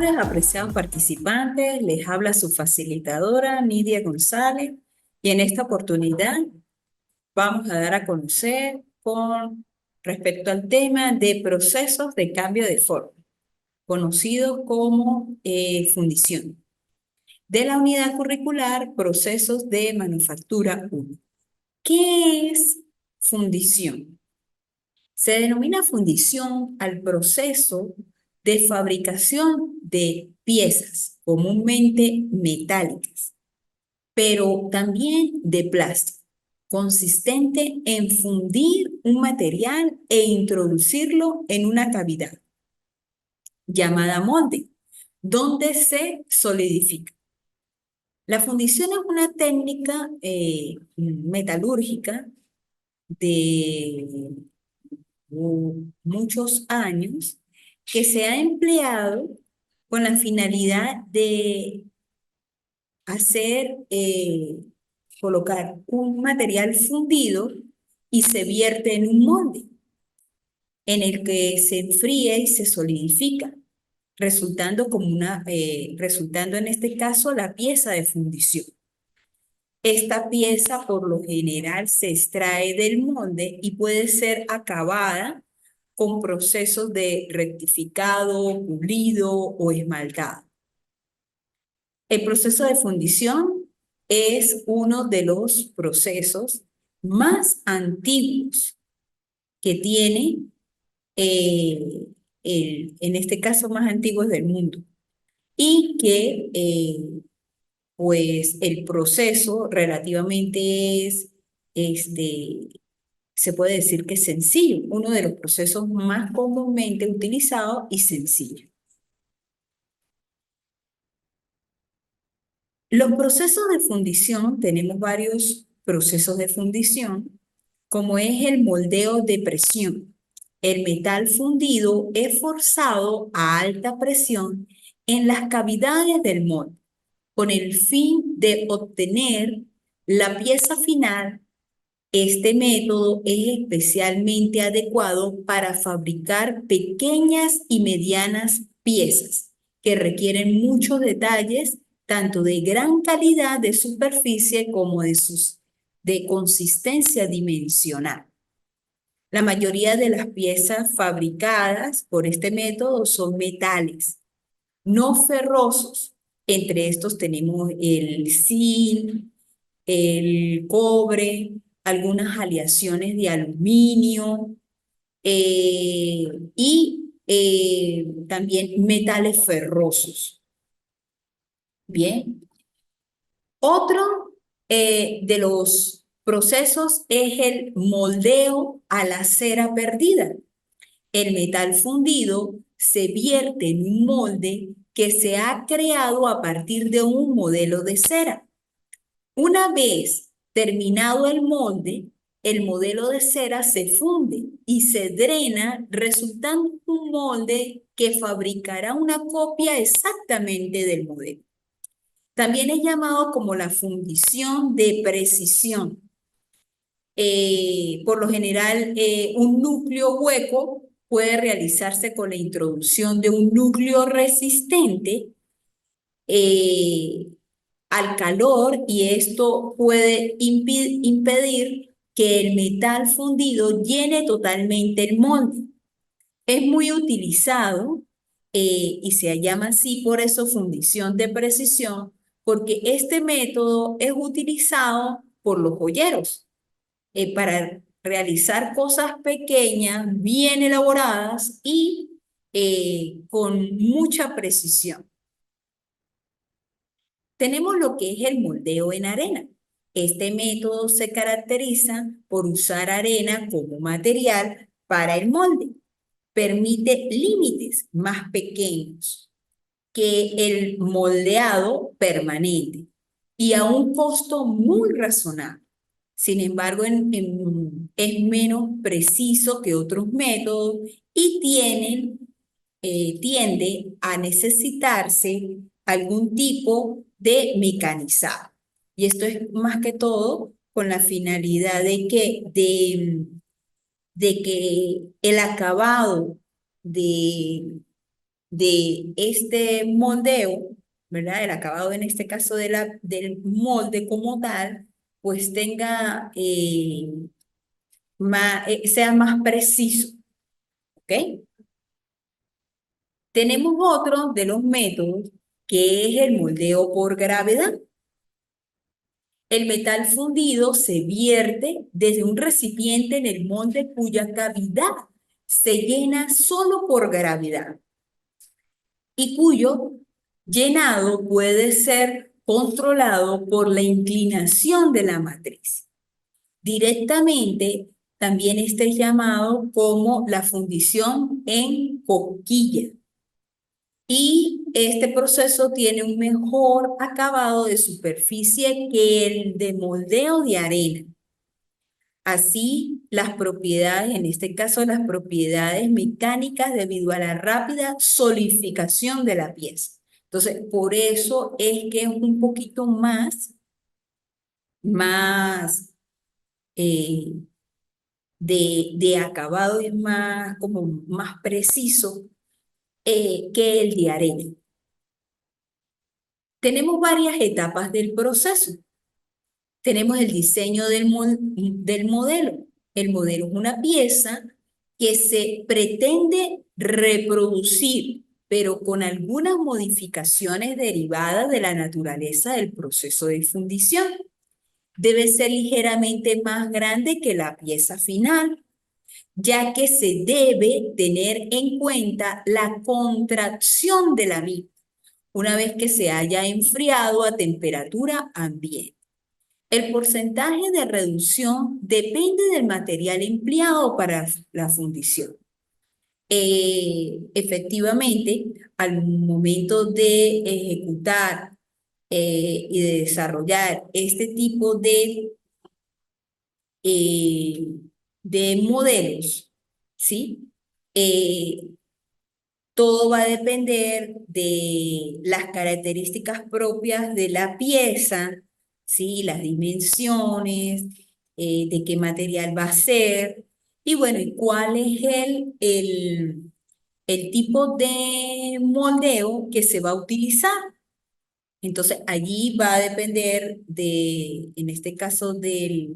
tardes, apreciados participantes. Les habla su facilitadora, Nidia González, y en esta oportunidad vamos a dar a conocer con respecto al tema de procesos de cambio de forma, conocidos como fundición, de la unidad curricular Procesos de Manufactura 1. ¿Qué es fundición? Se denomina fundición al proceso de fabricación de piezas comúnmente metálicas, pero también de plástico, consistente en fundir un material e introducirlo en una cavidad llamada molde, donde se solidifica. La fundición es una técnica metalúrgica de muchos años que se ha empleado con la finalidad de hacer, colocar un material fundido y se vierte en un molde en el que se enfría y se solidifica, resultando en este caso la pieza de fundición. Esta pieza por lo general se extrae del molde y puede ser acabada con procesos de rectificado, pulido o esmaltado. El proceso de fundición es uno de los procesos más antiguos que tiene, en este caso más antiguos del mundo, y que pues el proceso relativamente es, se puede decir que es sencillo, uno de los procesos más comúnmente utilizados y sencillo. Los procesos de fundición, tenemos varios procesos de fundición, como es el moldeo de presión. El metal fundido es forzado a alta presión en las cavidades del molde, con el fin de obtener la pieza final. Este método es especialmente adecuado para fabricar pequeñas y medianas piezas que requieren muchos detalles, tanto de gran calidad de superficie como de consistencia dimensional. La mayoría de las piezas fabricadas por este método son metales no ferrosos. Entre estos tenemos el zinc, el cobre, algunas aleaciones de aluminio y también metales ferrosos. Bien. Otro de los procesos es el moldeo a la cera perdida. El metal fundido se vierte en un molde que se ha creado a partir de un modelo de cera. Una vez terminado el modelo de cera se funde y se drena, resultando un molde que fabricará una copia exactamente del modelo. También es llamado como la fundición de precisión. Por lo general, un núcleo hueco puede realizarse con la introducción de un núcleo resistente al calor, y esto puede impedir que el metal fundido llene totalmente el molde. Es muy utilizado y se llama así por eso fundición de precisión, porque este método es utilizado por los joyeros para realizar cosas pequeñas, bien elaboradas y con mucha precisión. Tenemos lo que es el moldeo en arena. Este método se caracteriza por usar arena como material para el molde. Permite límites más pequeños que el moldeado permanente y a un costo muy razonable. Sin embargo, es menos preciso que otros métodos y tiende a necesitarse algún tipo de mecanizado. Y esto es más que todo con la finalidad de que el acabado de de este moldeo, ¿verdad? El acabado en este caso del molde como tal, pues tenga, sea más preciso, ¿ok? Tenemos otro de los métodos que es el moldeo por gravedad. El metal fundido se vierte desde un recipiente en el molde cuya cavidad se llena solo por gravedad y cuyo llenado puede ser controlado por la inclinación de la matriz. Directamente, también este es llamado como la fundición en coquilla. Y este proceso tiene un mejor acabado de superficie que el de moldeo de arena. Así, las propiedades, en este caso las propiedades mecánicas debido a la rápida solidificación de la pieza. Entonces, por eso es que es un poquito más eh, de acabado y más, como más preciso que el de arena. Tenemos varias etapas del proceso. Tenemos el diseño del modelo. El modelo es una pieza que se pretende reproducir, pero con algunas modificaciones derivadas de la naturaleza del proceso de fundición. Debe ser ligeramente más grande que la pieza final, ya que se debe tener en cuenta la contracción de la misma, una vez que se haya enfriado a temperatura ambiente. El porcentaje de reducción depende del material empleado para la fundición. Efectivamente, al momento de ejecutar y de desarrollar este tipo eh, de modelos, ¿sí? Eh, Todo va a depender de las características propias de la pieza, ¿sí? Las dimensiones, de qué material va a ser, y bueno, y cuál es el tipo de moldeo que se va a utilizar. Entonces, allí va a depender en este caso, de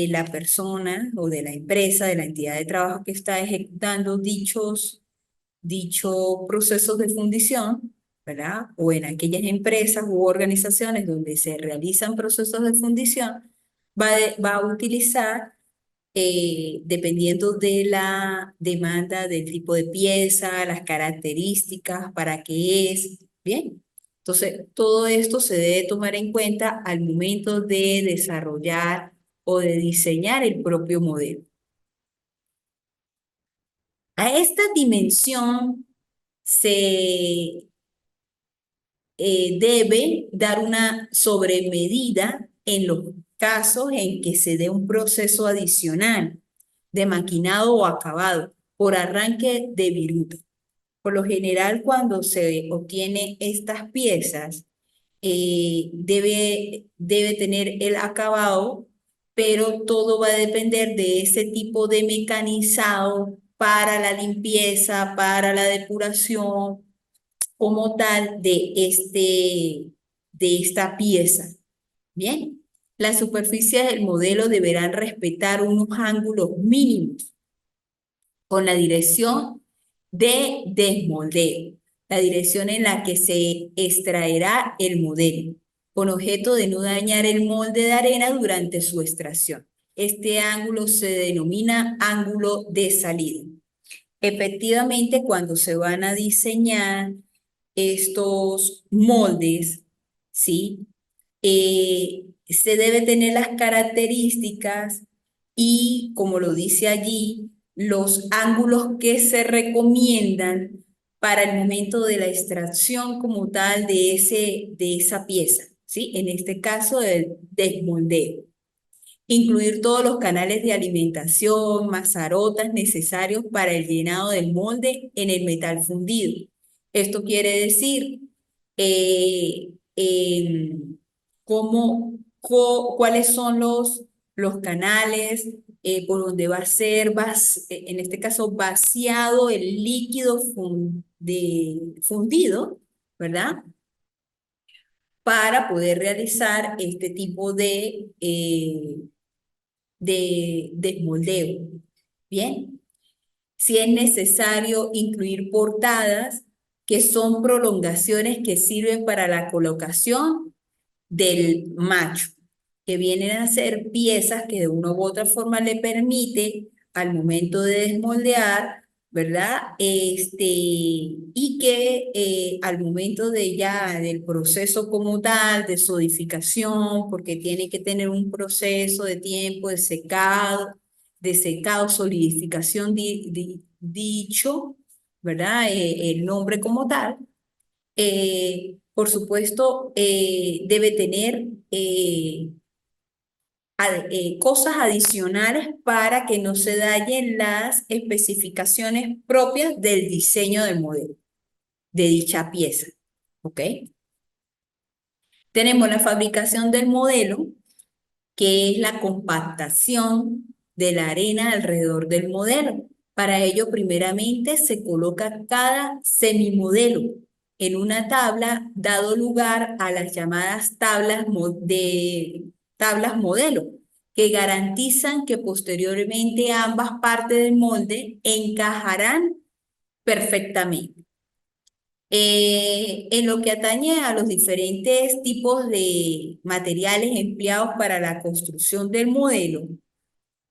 la persona o de la empresa, de la entidad de trabajo que está ejecutando dichos procesos de fundición, ¿verdad? O en aquellas empresas u organizaciones donde se realizan procesos de fundición, va a utilizar, dependiendo de la demanda, del tipo de pieza, las características, para qué es, ¿bien? Entonces, todo esto se debe tomar en cuenta al momento de desarrollar o de diseñar el propio modelo. A esta dimensión se debe dar una sobremedida en los casos en que se dé un proceso adicional de maquinado o acabado por arranque de viruta. Por lo general, cuando se obtiene estas piezas, debe tener el acabado, pero todo va a depender de ese tipo de mecanizado para la limpieza, para la depuración como tal de esta pieza. Bien, las superficies del modelo deberán respetar unos ángulos mínimos con la dirección de desmoldeo, la dirección en la que se extraerá el modelo, con objeto de no dañar el molde de arena durante su extracción. Este ángulo se denomina ángulo de salida. Efectivamente, cuando se van a diseñar estos moldes, ¿sí? Se debe tener las características y, como lo dice allí, los ángulos que se recomiendan para el momento de la extracción como tal de esa pieza, ¿sí? En este caso, el desmoldeo. Incluir todos los canales de alimentación, mazarotas necesarios para el llenado del molde en el metal fundido. Esto quiere decir eh, cuáles son los canales, por donde va a ser, en este caso, vaciado el líquido fundido, ¿verdad? Para poder realizar este tipo de desmoldeo. Bien, si es necesario incluir portadas, que son prolongaciones que sirven para la colocación del macho, que vienen a ser piezas que de una u otra forma le permite al momento de desmoldear, ¿verdad? Y que al momento de ya del proceso como tal, de solidificación, porque tiene que tener un proceso de tiempo de secado, solidificación dicho, ¿verdad? El nombre como tal, por supuesto, debe tener cosas adicionales para que no se dañen las especificaciones propias del diseño del modelo, de dicha pieza. ¿Ok? Tenemos la fabricación del modelo, que es la compactación de la arena alrededor del modelo. Para ello, primeramente, se coloca cada semimodelo en una tabla, dado lugar a las llamadas tablas modelo, que garantizan que posteriormente ambas partes del molde encajarán perfectamente. En lo que atañe a los diferentes tipos de materiales empleados para la construcción del modelo,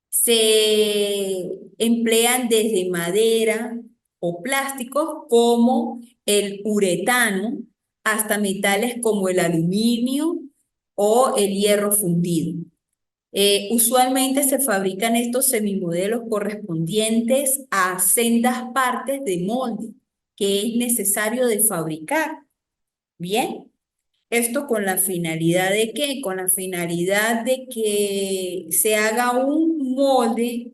se emplean desde madera o plásticos como el uretano hasta metales como el aluminio o el hierro fundido. Usualmente se fabrican estos semimodelos correspondientes a sendas partes de molde que es necesario de fabricar. Bien, esto con la finalidad de qué? Con la finalidad de que se haga un molde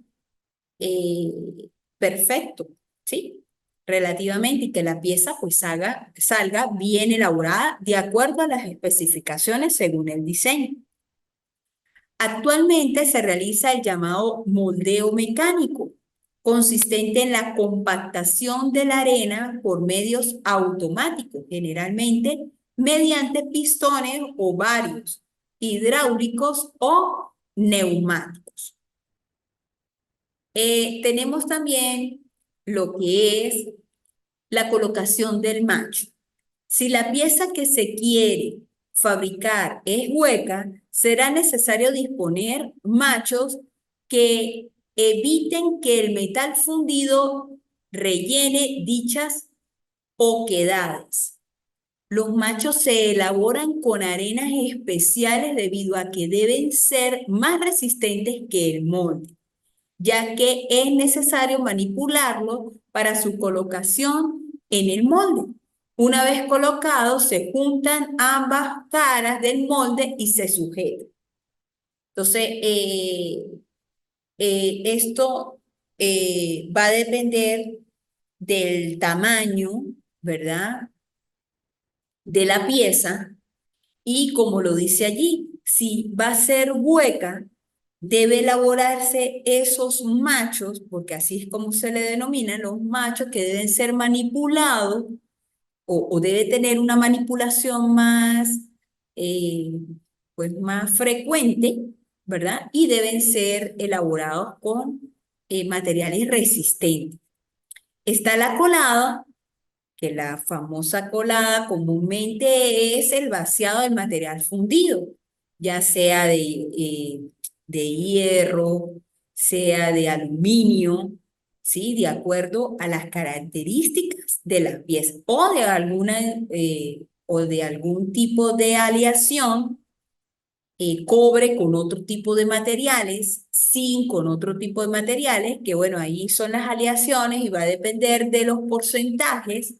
eh, perfecto, ¿sí? Relativamente, y que la pieza pues salga bien elaborada de acuerdo a las especificaciones según el diseño. Actualmente se realiza el llamado moldeo mecánico, consistente en la compactación de la arena por medios automáticos, generalmente mediante pistones o varios, hidráulicos o neumáticos. Tenemos también lo que es la colocación del macho. Si la pieza que se quiere fabricar es hueca, será necesario disponer machos que eviten que el metal fundido rellene dichas oquedades. Los machos se elaboran con arenas especiales debido a que deben ser más resistentes que el molde, ya que es necesario manipularlo para su colocación en el molde. Una vez colocados, se juntan ambas caras del molde y se sujetan. Entonces, esto va a depender del tamaño, ¿verdad? De la pieza. Y como lo dice allí, si va a ser hueca, debe elaborarse esos machos, porque así es como se le denominan los machos, que deben ser manipulados o debe tener una manipulación más, eh, pues más frecuente, ¿verdad? Y deben ser elaborados con materiales resistentes. Está la colada, que la famosa colada comúnmente es el vaciado del material fundido, ya sea de hierro, sea de aluminio, ¿sí? De acuerdo a las características de las piezas o de algún tipo de aleación, cobre con otro tipo de materiales, zinc con otro tipo de materiales, que bueno, ahí son las aleaciones y va a depender de los porcentajes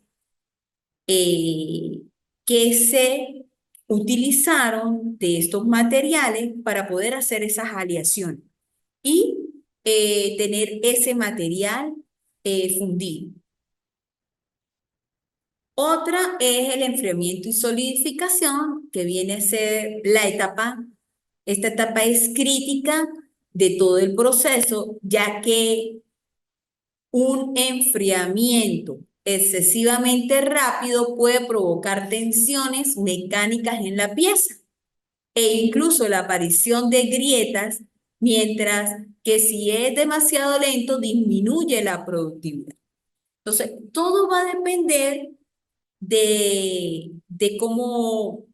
eh, que se utilizaron de estos materiales para poder hacer esas aleaciones y tener ese material fundido. Otra es el enfriamiento y solidificación, que viene a ser esta etapa es crítica de todo el proceso, ya que un enfriamiento excesivamente rápido puede provocar tensiones mecánicas en la pieza e incluso la aparición de grietas, mientras que si es demasiado lento disminuye la productividad. Entonces, todo va a depender de cómo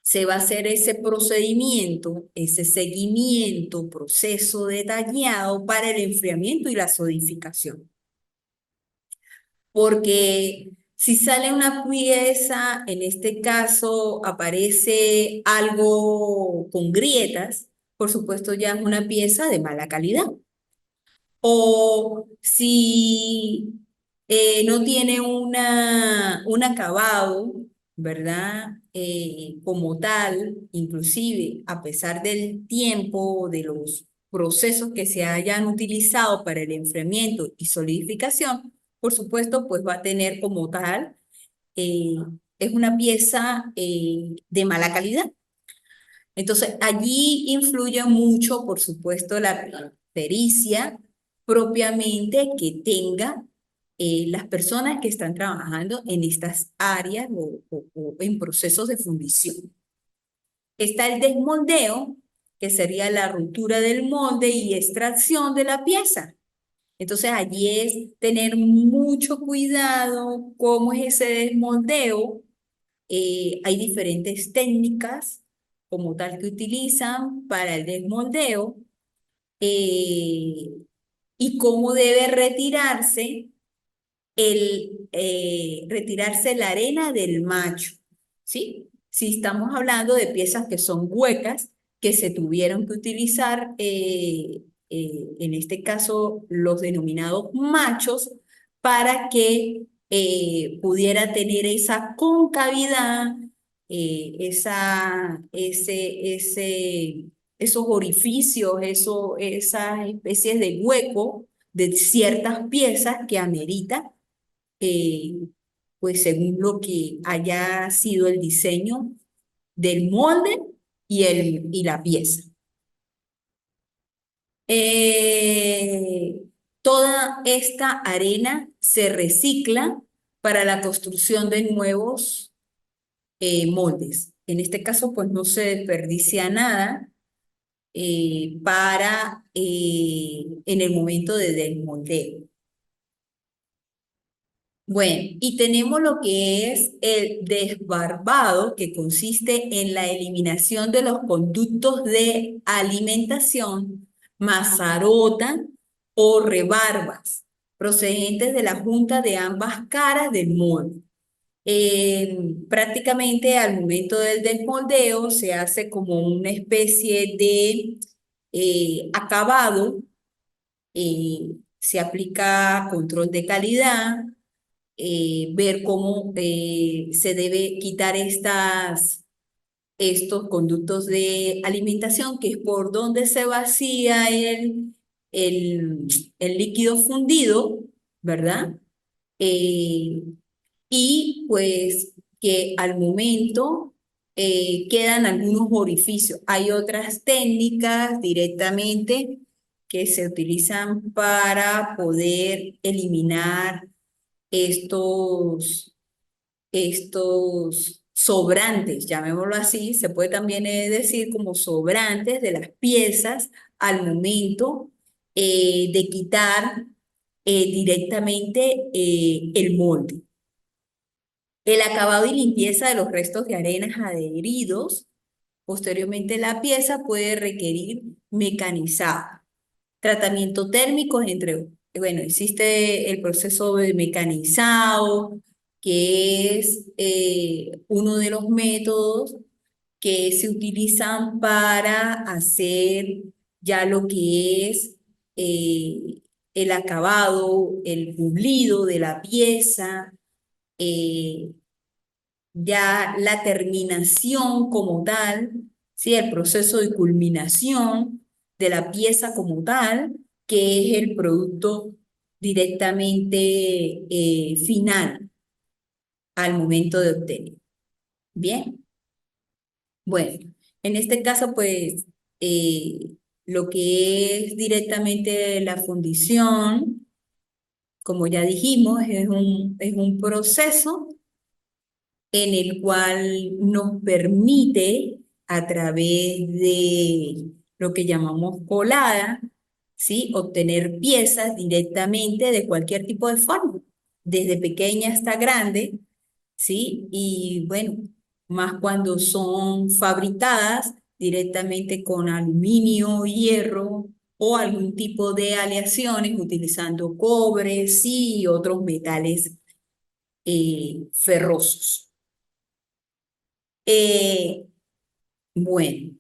se va a hacer ese procedimiento, ese seguimiento, proceso detallado para el enfriamiento y la solidificación. Porque si sale una pieza, en este caso aparece algo con grietas, por supuesto ya es una pieza de mala calidad. O si no tiene un acabado, ¿verdad? Como tal, inclusive a pesar del tiempo, de los procesos que se hayan utilizado para el enfriamiento y solidificación, por supuesto, pues va a tener como tal, eh, es una pieza de mala calidad. Entonces, allí influye mucho, por supuesto, la pericia propiamente que tenga las personas que están trabajando en estas áreas o en procesos de fundición. Está el desmoldeo, que sería la ruptura del molde y extracción de la pieza. Entonces, allí es tener mucho cuidado cómo es ese desmoldeo. Hay diferentes técnicas como tal que utilizan para el desmoldeo eh, y cómo debe retirarse la arena del macho, ¿sí? Si estamos hablando de piezas que son huecas, que se tuvieron que utilizar, en este caso, los denominados machos, para que pudiera tener esa concavidad, esos orificios, esas especies de hueco de ciertas piezas que amerita eh, pues según lo que haya sido el diseño del molde y la pieza. Eh, Toda esta arena se recicla para la construcción de nuevos moldes. En este caso, pues no se desperdicia nada en el momento de desmoldeo. Bueno, y tenemos lo que es el desbarbado, que consiste en la eliminación de los conductos de alimentación, mazarota o rebarbas, procedentes de la junta de ambas caras del molde. Prácticamente al momento del desmoldeo se hace como una especie de acabado, se aplica control de calidad, ver cómo se debe quitar estos conductos de alimentación, que es por donde se vacía el, el líquido fundido, ¿verdad? Eh, y pues que al momento quedan algunos orificios. Hay otras técnicas directamente que se utilizan para poder eliminar estos, estos sobrantes, llamémoslo así, se puede también decir como sobrantes de las piezas al momento de quitar directamente el molde. El acabado y limpieza de los restos de arenas adheridos posteriormente la pieza puede requerir mecanizado. Tratamiento térmico, bueno, existe el proceso de mecanizado, que es uno de los métodos que se utilizan para hacer ya lo que es el acabado, el pulido de la pieza, eh, ya la terminación como tal, ¿sí? El proceso de culminación de la pieza como tal, que es el producto directamente final al momento de obtener. Bien, bueno, en este caso, pues, eh, lo que es directamente la fundición, como ya dijimos, es un proceso en el cual nos permite, a través de lo que llamamos colada, ¿sí? Obtener piezas directamente de cualquier tipo de forma, desde pequeña hasta grande, ¿sí? Y bueno, más cuando son fabricadas directamente con aluminio, hierro o algún tipo de aleaciones utilizando cobre, sí, y otros metales ferrosos. Eh, bueno,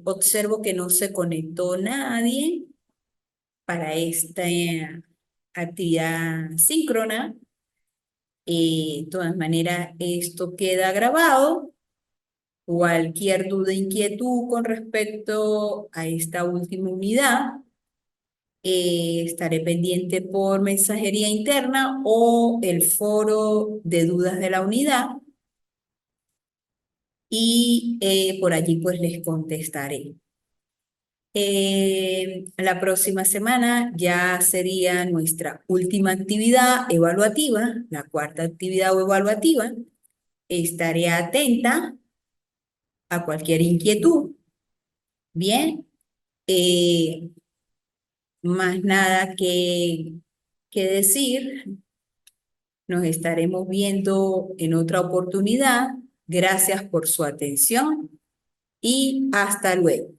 observo que no se conectó nadie para esta actividad síncrona. De todas maneras, esto queda grabado. Cualquier duda, inquietud con respecto a esta última unidad, estaré pendiente por mensajería interna o el foro de dudas de la unidad y por allí pues les contestaré. La próxima semana ya sería nuestra última actividad evaluativa, la cuarta actividad evaluativa. Estaré atenta a cualquier inquietud. Bien, eh, más nada que decir. Nos estaremos viendo en otra oportunidad. Gracias por su atención y hasta luego.